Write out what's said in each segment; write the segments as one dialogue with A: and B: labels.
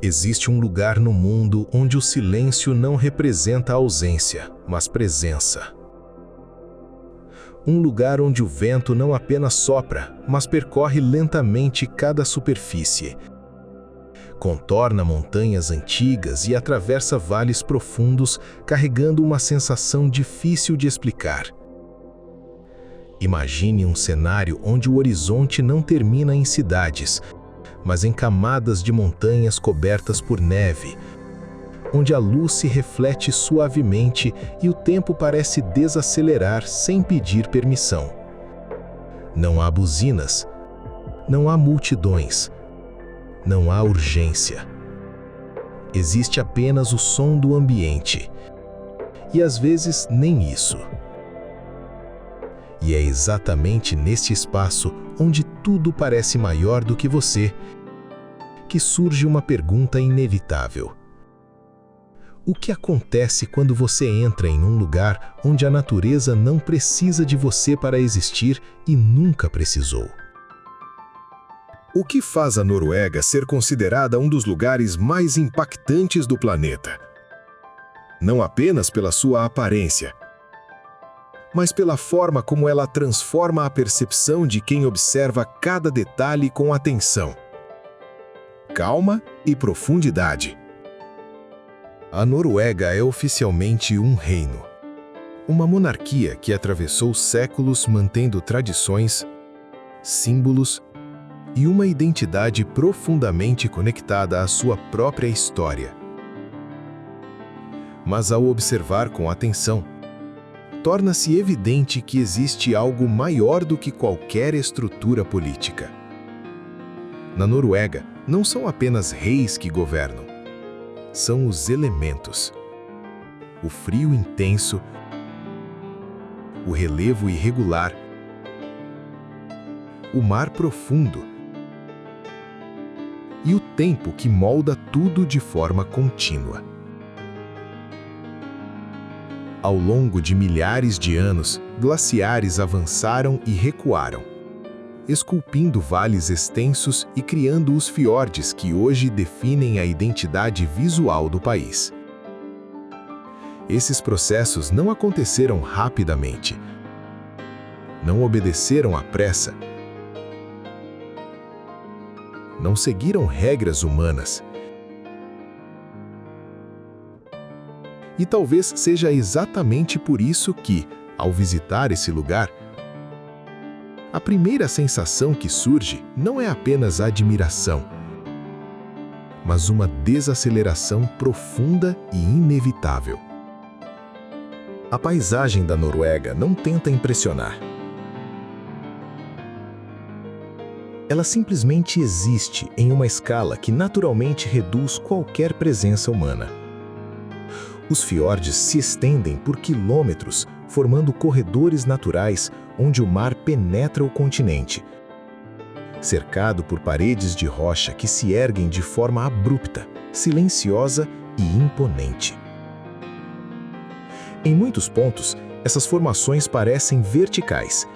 A: Existe um lugar no mundo onde o silêncio não representa ausência, mas presença. Um lugar onde o vento não apenas sopra, mas percorre lentamente cada superfície, contorna montanhas antigas e atravessa vales profundos, carregando uma sensação difícil de explicar. Imagine um cenário onde o horizonte não termina em cidades, mas em camadas de montanhas cobertas por neve, onde a luz se reflete suavemente e o tempo parece desacelerar sem pedir permissão. Não há buzinas, não há multidões, não há urgência. Existe apenas o som do ambiente, e às vezes nem isso. E é exatamente neste espaço, onde tudo parece maior do que você, que surge uma pergunta inevitável. O que acontece quando você entra em um lugar onde a natureza não precisa de você para existir e nunca precisou?
B: O que faz a Noruega ser considerada um dos lugares mais impactantes do planeta? Não apenas pela sua aparência, mas pela forma como ela transforma a percepção de quem observa cada detalhe com atenção, calma e profundidade. A Noruega é oficialmente um reino, uma monarquia que atravessou séculos mantendo tradições, símbolos e uma identidade profundamente conectada à sua própria história. Mas ao observar com atenção, torna-se evidente que existe algo maior do que qualquer estrutura política. Na Noruega, não são apenas reis que governam, são os elementos. O frio intenso, o relevo irregular, o mar profundo e o tempo que molda tudo de forma contínua. Ao longo de milhares de anos, glaciares avançaram e recuaram, esculpindo vales extensos e criando os fiordes que hoje definem a identidade visual do país. Esses processos não aconteceram rapidamente, não obedeceram à pressa, não seguiram regras humanas. E talvez seja exatamente por isso que, ao visitar esse lugar, a primeira sensação que surge não é apenas admiração, mas uma desaceleração profunda e inevitável. A paisagem da Noruega não tenta impressionar. Ela simplesmente existe em uma escala que naturalmente reduz qualquer presença humana. Os fiordes se estendem por quilômetros, formando corredores naturais onde o mar penetra o continente, cercado por paredes de rocha que se erguem de forma abrupta, silenciosa e imponente. Em muitos pontos, essas formações parecem verticais,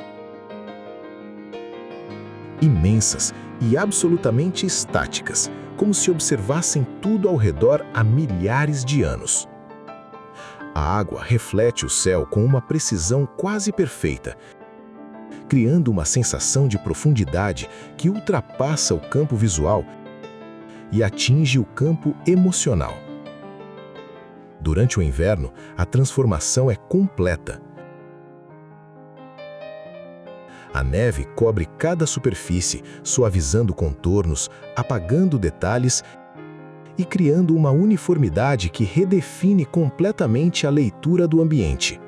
B: imensas e absolutamente estáticas, como se observassem tudo ao redor há milhares de anos. A água reflete o céu com uma precisão quase perfeita, criando uma sensação de profundidade que ultrapassa o campo visual e atinge o campo emocional. Durante o inverno, a transformação é completa. A neve cobre cada superfície, suavizando contornos, apagando detalhes e criando uma uniformidade que redefine completamente a leitura do ambiente.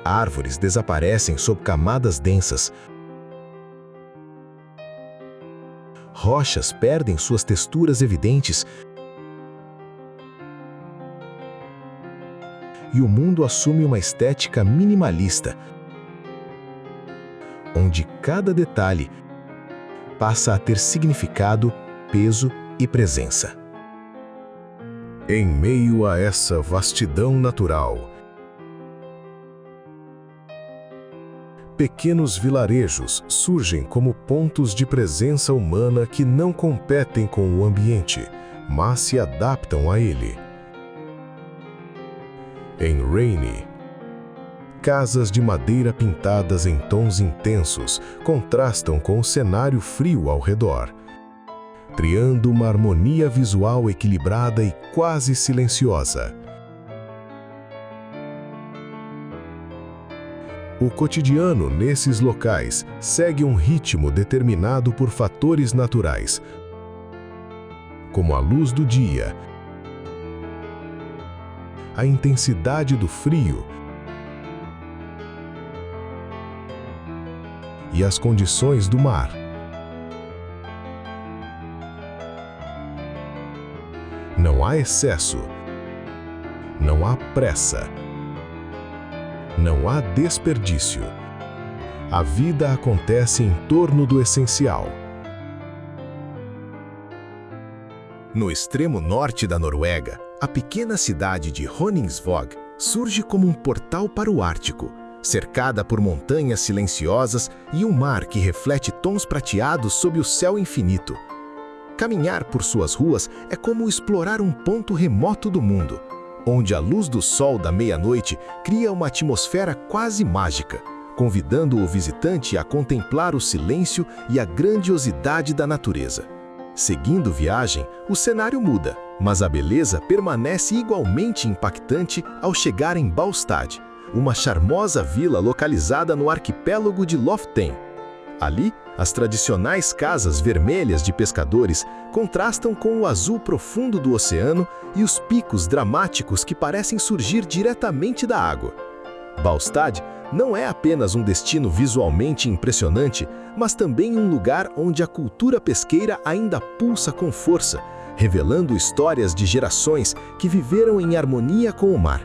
B: Árvores desaparecem sob camadas densas. Rochas perdem suas texturas evidentes. E o mundo assume uma estética minimalista, onde cada detalhe passa a ter significado, peso e presença. Em meio a essa vastidão natural,
A: Pequenos vilarejos surgem como pontos de presença humana que não competem com o ambiente, mas se adaptam a ele. Em Rainey, casas de madeira pintadas em tons intensos contrastam com o cenário frio ao redor, criando uma harmonia visual equilibrada e quase silenciosa. O cotidiano nesses locais segue um ritmo determinado por fatores naturais, como a luz do dia, a intensidade do frio e as condições do mar. Não há excesso, não há pressa, não há desperdício. A vida acontece em torno do essencial.
B: No extremo norte da Noruega, a pequena cidade de Honningsvåg surge como um portal para o Ártico, cercada por montanhas silenciosas e um mar que reflete tons prateados sob o céu infinito. Caminhar por suas ruas é como explorar um ponto remoto do mundo, onde a luz do sol da meia-noite cria uma atmosfera quase mágica, convidando o visitante a contemplar o silêncio e a grandiosidade da natureza. Seguindo viagem, o cenário muda, mas a beleza permanece igualmente impactante ao chegar em Ballstad, uma charmosa vila localizada no arquipélago de Loften. Ali, as tradicionais casas vermelhas de pescadores contrastam com o azul profundo do oceano e os picos dramáticos que parecem surgir diretamente da água. Ballstad não é apenas um destino visualmente impressionante, mas também um lugar onde a cultura pesqueira ainda pulsa com força, revelando histórias de gerações que viveram em harmonia com o mar.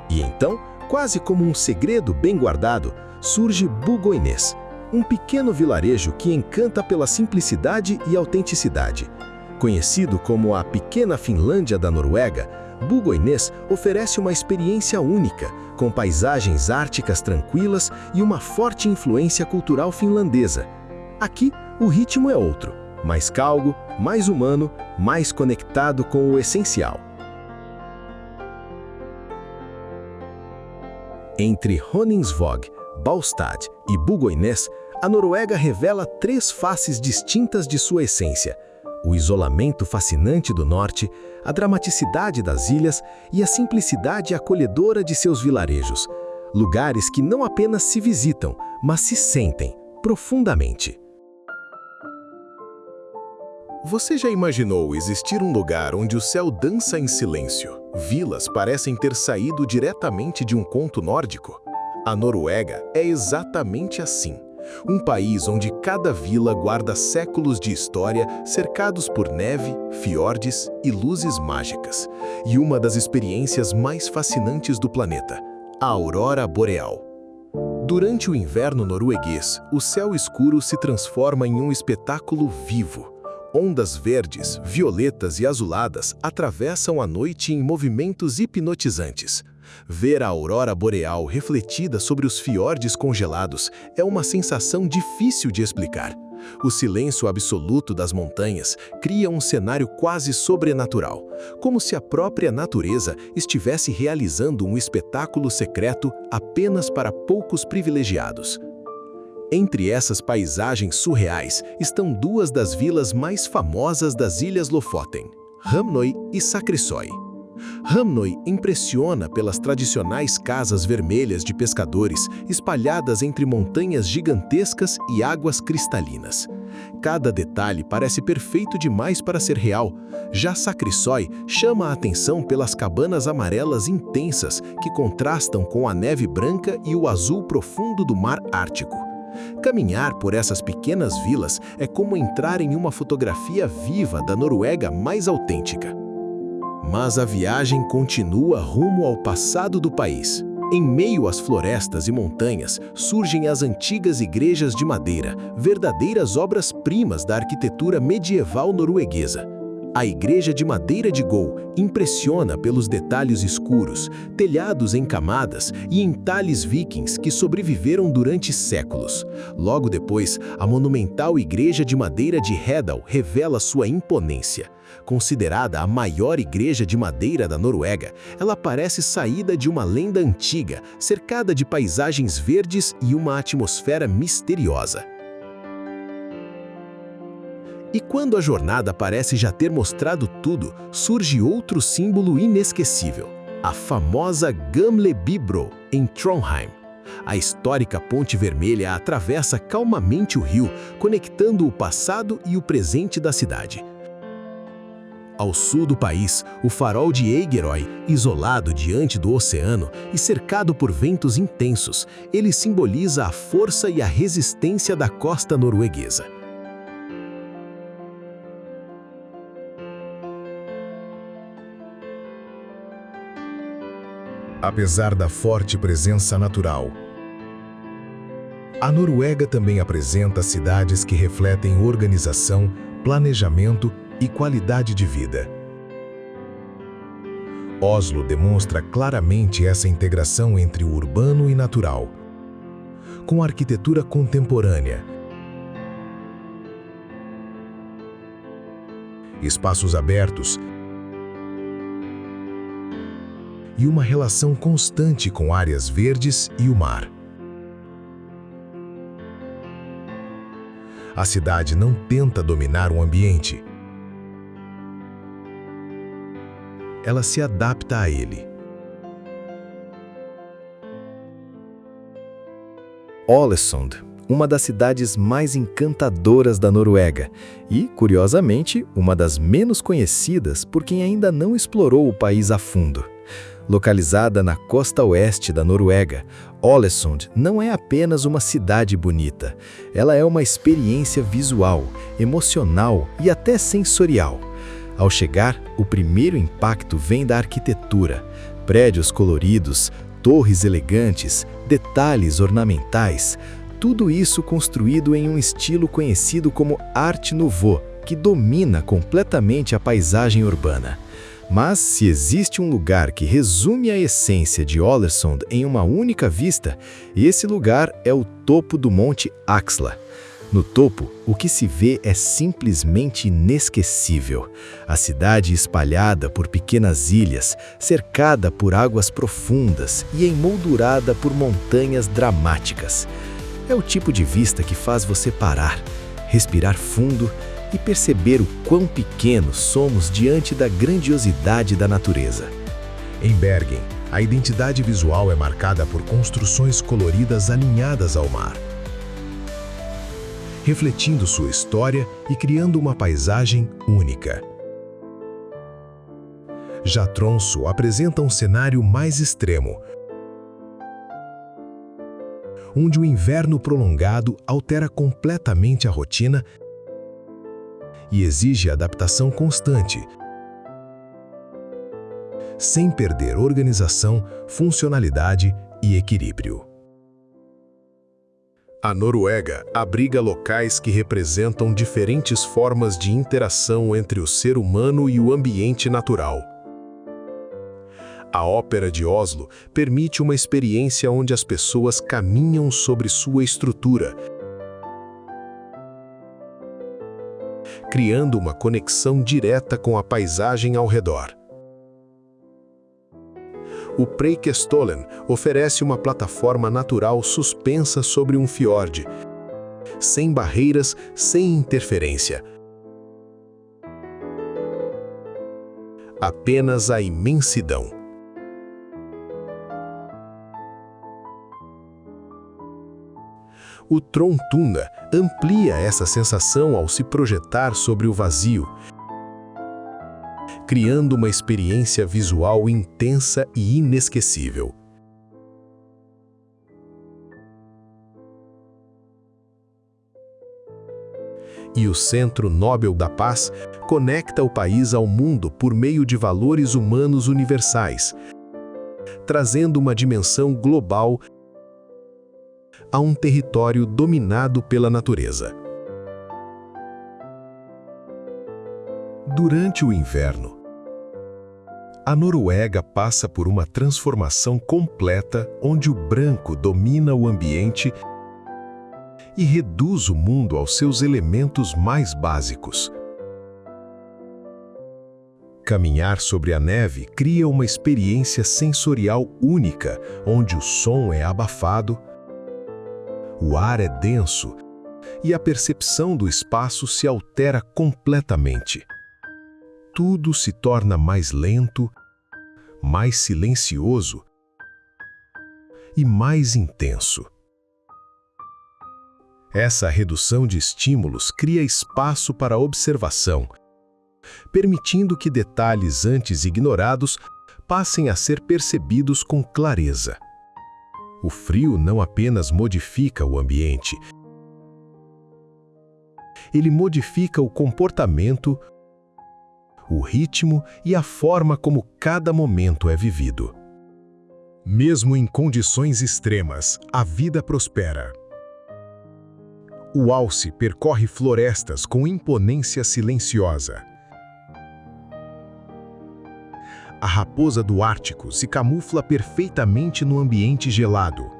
B: E então, quase como um segredo bem guardado, surge Bugoynäs, um pequeno vilarejo que encanta pela simplicidade e autenticidade. Conhecido como a Pequena Finlândia da Noruega, Bugoynäs oferece uma experiência única, com paisagens árticas tranquilas e uma forte influência cultural finlandesa. Aqui, o ritmo é outro, mais calmo, mais humano, mais conectado com o essencial. Entre Honningsvåg, Ballstad e Bugoynäs, a Noruega revela três faces distintas de sua essência: o isolamento fascinante do norte, a dramaticidade das ilhas e a simplicidade acolhedora de seus vilarejos, lugares que não apenas se visitam, mas se sentem profundamente. Você já imaginou existir um lugar onde o céu dança em silêncio? Vilas parecem ter saído diretamente de um conto nórdico? A Noruega é exatamente assim. Um país onde cada vila guarda séculos de história cercados por neve, fiordes e luzes mágicas. E uma das experiências mais fascinantes do planeta, a aurora boreal. Durante o inverno norueguês, o céu escuro se transforma em um espetáculo vivo. Ondas verdes, violetas e azuladas atravessam a noite em movimentos hipnotizantes. Ver a aurora boreal refletida sobre os fiordes congelados é uma sensação difícil de explicar. O silêncio absoluto das montanhas cria um cenário quase sobrenatural, como se a própria natureza estivesse realizando um espetáculo secreto apenas para poucos privilegiados. Entre essas paisagens surreais estão duas das vilas mais famosas das Ilhas Lofoten, Hamnøy e Sakrisøy. Hamnøy impressiona pelas tradicionais casas vermelhas de pescadores espalhadas entre montanhas gigantescas e águas cristalinas. Cada detalhe parece perfeito demais para ser real. Já Sakrisøy chama a atenção pelas cabanas amarelas intensas que contrastam com a neve branca e o azul profundo do mar Ártico. Caminhar por essas pequenas vilas é como entrar em uma fotografia viva da Noruega mais autêntica. Mas a viagem continua rumo ao passado do país. Em meio às florestas e montanhas, surgem as antigas igrejas de madeira, verdadeiras obras-primas da arquitetura medieval norueguesa.
A: A igreja de madeira de Gol impressiona pelos detalhes escuros, telhados em camadas e entalhes vikings que sobreviveram durante séculos. Logo depois, a monumental igreja de madeira de Hedal revela sua imponência. Considerada a maior igreja de madeira da Noruega, ela parece saída de uma lenda antiga, cercada de paisagens verdes e uma atmosfera misteriosa. E quando a jornada parece já ter mostrado tudo, surge outro símbolo inesquecível, a famosa Gamle Bybro, em Trondheim. A histórica Ponte Vermelha atravessa calmamente o rio, conectando o passado e o presente da cidade. Ao sul do país, o farol de Eigeroy, isolado diante do oceano e cercado por ventos intensos, ele simboliza a força e a resistência da costa norueguesa.
B: Apesar da forte presença natural, a Noruega também apresenta cidades que refletem organização, planejamento e qualidade de vida. Oslo demonstra claramente essa integração entre o urbano e natural, com arquitetura contemporânea, espaços abertos e uma relação constante com áreas verdes e o mar. A cidade não tenta dominar o ambiente. Ela se adapta a ele.
C: Ålesund, uma das cidades mais encantadoras da Noruega e, curiosamente, uma das menos conhecidas por quem ainda não explorou o país a fundo. Localizada na costa oeste da Noruega, Ålesund não é apenas uma cidade bonita. Ela é uma experiência visual, emocional e até sensorial. Ao chegar, o primeiro impacto vem da arquitetura. Prédios coloridos, torres elegantes, detalhes ornamentais, tudo isso construído em um estilo conhecido como Art Nouveau, que domina completamente a paisagem urbana. Mas se existe um lugar que resume a essência de Ålesund em uma única vista, esse lugar é o topo do Monte Axla. No topo, o que se vê é simplesmente inesquecível. A cidade espalhada por pequenas ilhas, cercada por águas profundas e emoldurada por montanhas dramáticas. É o tipo de vista que faz você parar, respirar fundo e perceber o quão pequenos somos diante da grandiosidade da natureza.
B: Em Bergen, a identidade visual é marcada por construções coloridas alinhadas ao mar, refletindo sua história e criando uma paisagem única. Já Tromsø apresenta um cenário mais extremo, onde o inverno prolongado altera completamente a rotina e exige adaptação constante, sem perder organização, funcionalidade e equilíbrio. A Noruega abriga locais que representam diferentes formas de interação entre o ser humano e o ambiente natural. A Ópera de Oslo permite uma experiência onde as pessoas caminham sobre sua estrutura, criando uma conexão direta com a paisagem ao redor. O Preikestolen oferece uma plataforma natural suspensa sobre um fiord, sem barreiras, sem interferência. Apenas a imensidão. O Trolltuna amplia essa sensação ao se projetar sobre o vazio, criando uma experiência visual intensa e inesquecível. E o Centro Nobel da Paz conecta o país ao mundo por meio de valores humanos universais, trazendo uma dimensão global a um território dominado pela natureza. Durante o inverno, a Noruega passa por uma transformação completa onde o branco domina o ambiente e reduz o mundo aos seus elementos mais básicos. Caminhar sobre a neve cria uma experiência sensorial única, onde o som é abafado, o ar é denso e a percepção do espaço se altera completamente. Tudo se torna mais lento, mais silencioso e mais intenso. Essa redução de estímulos cria espaço para a observação, permitindo que detalhes antes ignorados passem a ser percebidos com clareza. O frio não apenas modifica o ambiente, ele modifica o comportamento, o ritmo e a forma como cada momento é vivido. Mesmo em condições extremas, a vida prospera. O alce percorre florestas com imponência silenciosa. A raposa do Ártico se camufla perfeitamente no ambiente gelado.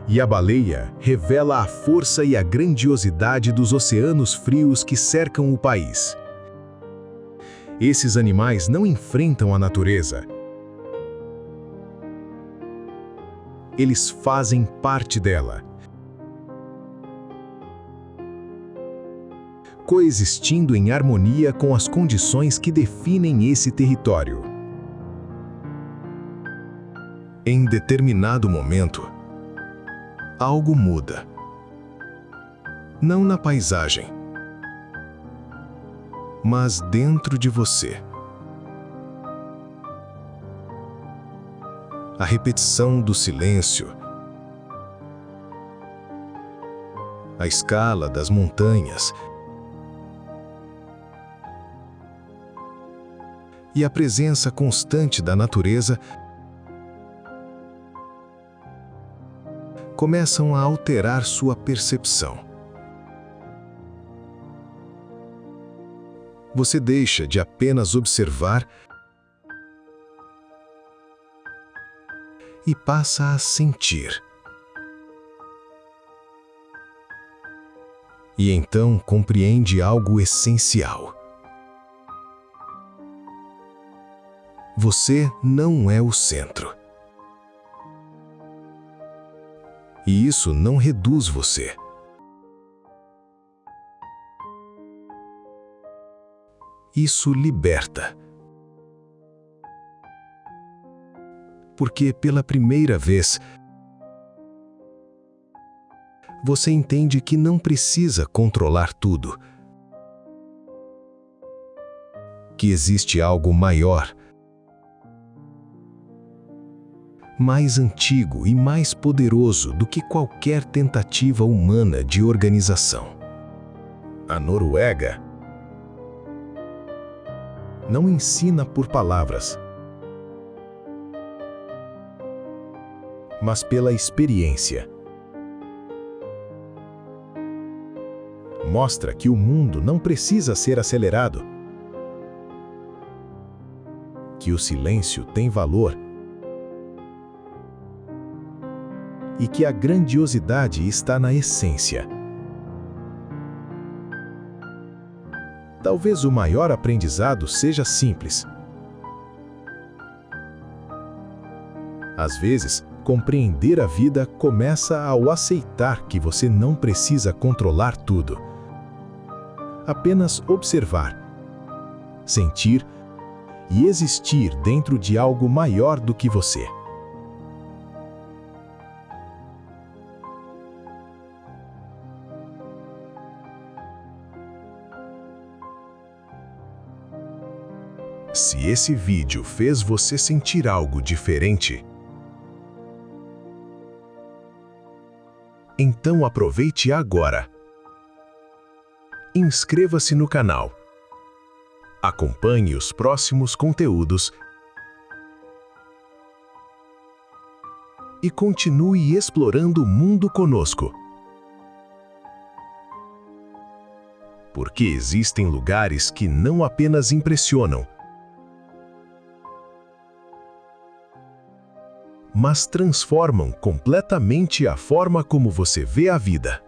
B: E a baleia revela a força e a grandiosidade dos oceanos frios que cercam o país. Esses animais não enfrentam a natureza. Eles fazem parte dela, coexistindo em harmonia com as condições que definem esse território. Em determinado momento, algo muda. Não na paisagem, mas dentro de você. A repetição do silêncio, a escala das montanhas e a presença constante da natureza começam a alterar sua percepção. Você deixa de apenas observar e passa a sentir. E então compreende algo essencial. Você não é o centro. E isso não reduz você. Isso liberta. Porque pela primeira vez, você entende que não precisa controlar tudo. Que existe algo maior, mais antigo e mais poderoso do que qualquer tentativa humana de organização. A Noruega não ensina por palavras, mas pela experiência. Mostra que o mundo não precisa ser acelerado, que o silêncio tem valor e que a grandiosidade está na essência. Talvez o maior aprendizado seja simples. Às vezes, compreender a vida começa ao aceitar que você não precisa controlar tudo. Apenas observar, sentir e existir dentro de algo maior do que você. Se esse vídeo fez você sentir algo diferente, então aproveite agora. Inscreva-se no canal. Acompanhe os próximos conteúdos e continue explorando o mundo conosco.
A: porque existem lugares que não apenas impressionam, mas transformam completamente a forma como você vê a vida.